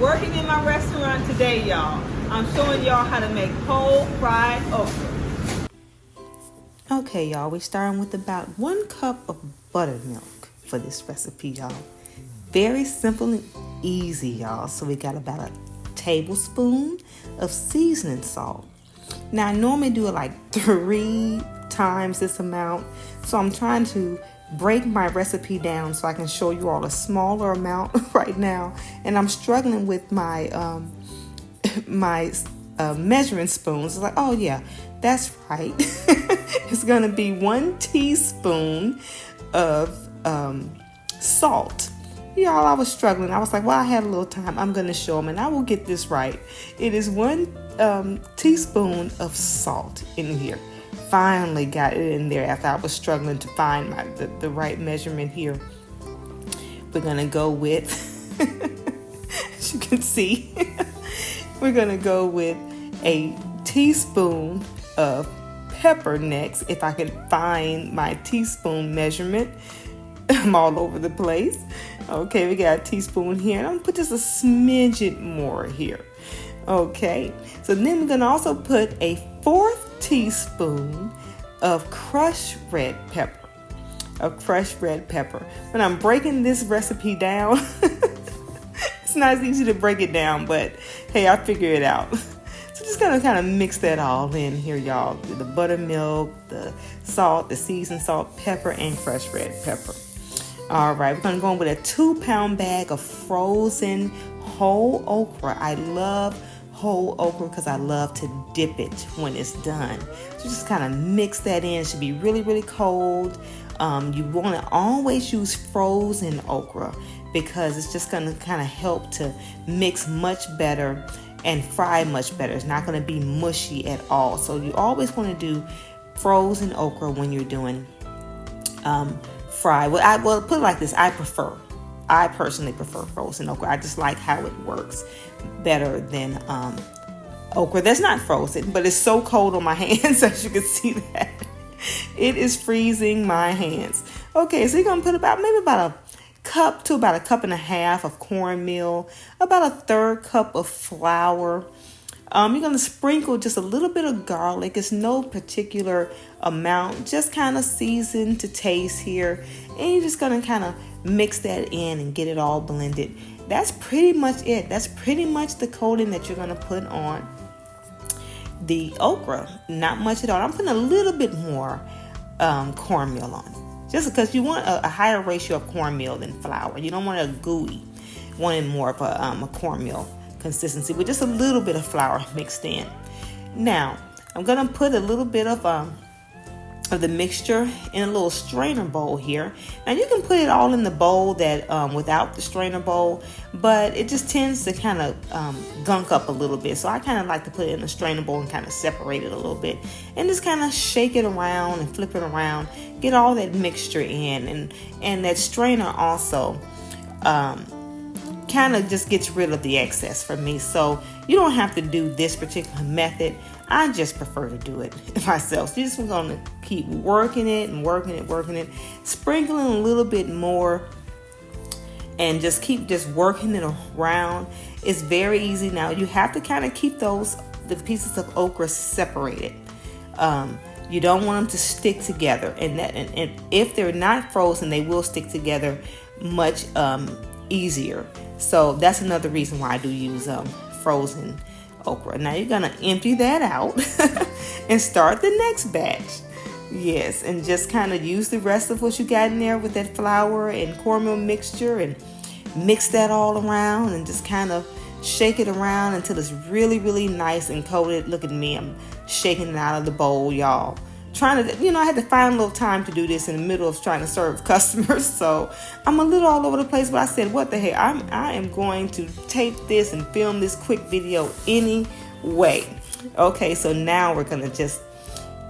working in my restaurant today, y'all. I'm showing y'all how to make whole fried okra. Okay, y'all, we're starting with about 1 cup of buttermilk for this recipe, y'all. Very simple and easy, y'all. So we got about a tablespoon of seasoning salt. Now, I normally do it like 3 times this amount. So I'm trying to break my recipe down so I can show you all a smaller amount right now. And I'm struggling with my measuring spoons. It's like, oh yeah, that's right. It's gonna be 1 teaspoon of salt. Y'all, I was struggling. I was like, well, I had a little time. I'm gonna show them and I will get this right. It is 1 teaspoon of salt in here. Finally got it in there after I was struggling to find the right measurement here. We're gonna go with, as you can see, we're gonna go with a teaspoon of pepper next. If I can find my teaspoon measurement. I'm all over the place. Okay, we got a teaspoon here, and I'm gonna put just a smidget more here. Okay, so then we're gonna also put a 4th teaspoon of crushed red pepper. When I'm breaking this recipe down, it's not as easy to break it down, but hey, I'll figure it out. So just gonna kind of mix that all in here, y'all. The buttermilk, the salt, the seasoned salt, pepper, and crushed red pepper. All right, we're gonna go in with a 2-pound bag of frozen whole okra. I love whole okra because I love to dip it when it's done. So just kind of mix that in. It should be really, really cold. You want to always use frozen okra because it's just going to kind of help to mix much better and fry much better. It's not going to be mushy at all. So you always want to do frozen okra when you're doing fry. Well, put it like this. I personally prefer frozen okra. I just like how it works better than okra that's not frozen, but it's so cold on my hands, as you can see that. It is freezing my hands. Okay, so you're going to put about a cup to about a cup and a half of cornmeal, about a 1/3 cup of flour. You're going to sprinkle just a little bit of garlic. It's no particular amount, just kind of seasoned to taste here. And you're just going to kind of mix that in and get it all blended. That's pretty much it. That's pretty much the coating that you're going to put on the okra. Not much at all. I'm putting a little bit more cornmeal on it, just because you want a higher ratio of cornmeal than flour. You don't want a gooey, wanting more of a cornmeal consistency with just a little bit of flour mixed in. Now I'm gonna put a little bit of the mixture in a little strainer bowl here. Now you can put it all in the bowl that without the strainer bowl, but it just tends to kind of gunk up a little bit. So I kind of like to put it in a strainer bowl and kind of separate it a little bit and just kind of shake it around and flip it around, get all that mixture in, and that strainer also kind of just gets rid of the excess for me. So you don't have to do this particular method. I just prefer to do it myself. So you're just going to keep working it and working it, sprinkling a little bit more, and just keep working it around. It's very easy. Now you have to kind of keep the pieces of okra separated. You don't want them to stick together, and if they're not frozen, they will stick together much easier. So that's another reason why I do use frozen okra. Now you're gonna empty that out and start the next batch. Yes, and just kind of use the rest of what you got in there with that flour and cornmeal mixture and mix that all around and just kind of shake it around until it's really, really nice and coated. Look at me, I'm shaking it out of the bowl, y'all. Trying to, I had to find a little time to do this in the middle of trying to serve customers. So I'm a little all over the place, but I said, what the heck? I am going to tape this and film this quick video anyway. Okay, so now we're going to just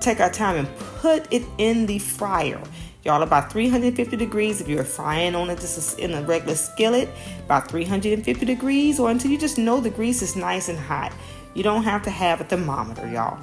take our time and put it in the fryer. Y'all, about 350 degrees if you're frying on it just in a regular skillet, about 350 degrees, or until you just know the grease is nice and hot. You don't have to have a thermometer, y'all.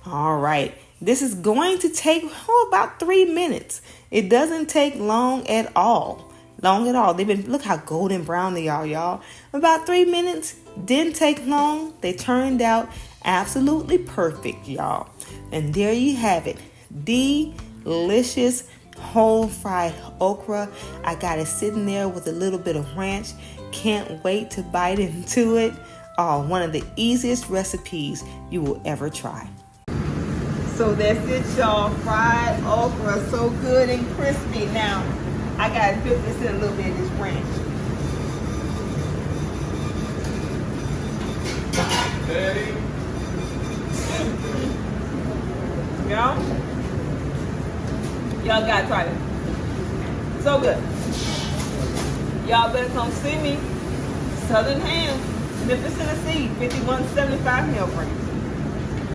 All right, this is going to take about 3 minutes. It doesn't take long at all. long at all. They've been, look how golden brown they are, y'all. About 3 minutes, didn't take long. They turned out absolutely perfect, y'all. And there you have it, delicious whole fried okra. I got it sitting there with a little bit of ranch. Can't wait to bite into it. Oh, one of the easiest recipes you will ever try. So that's it, y'all. Fried okra, so good and crispy. Now, I gotta dip this in a little bit of this ranch. Y'all gotta try it. So good. Y'all better come see me. Southern Ham, Memphis, Tennessee, 5175 Millbrae.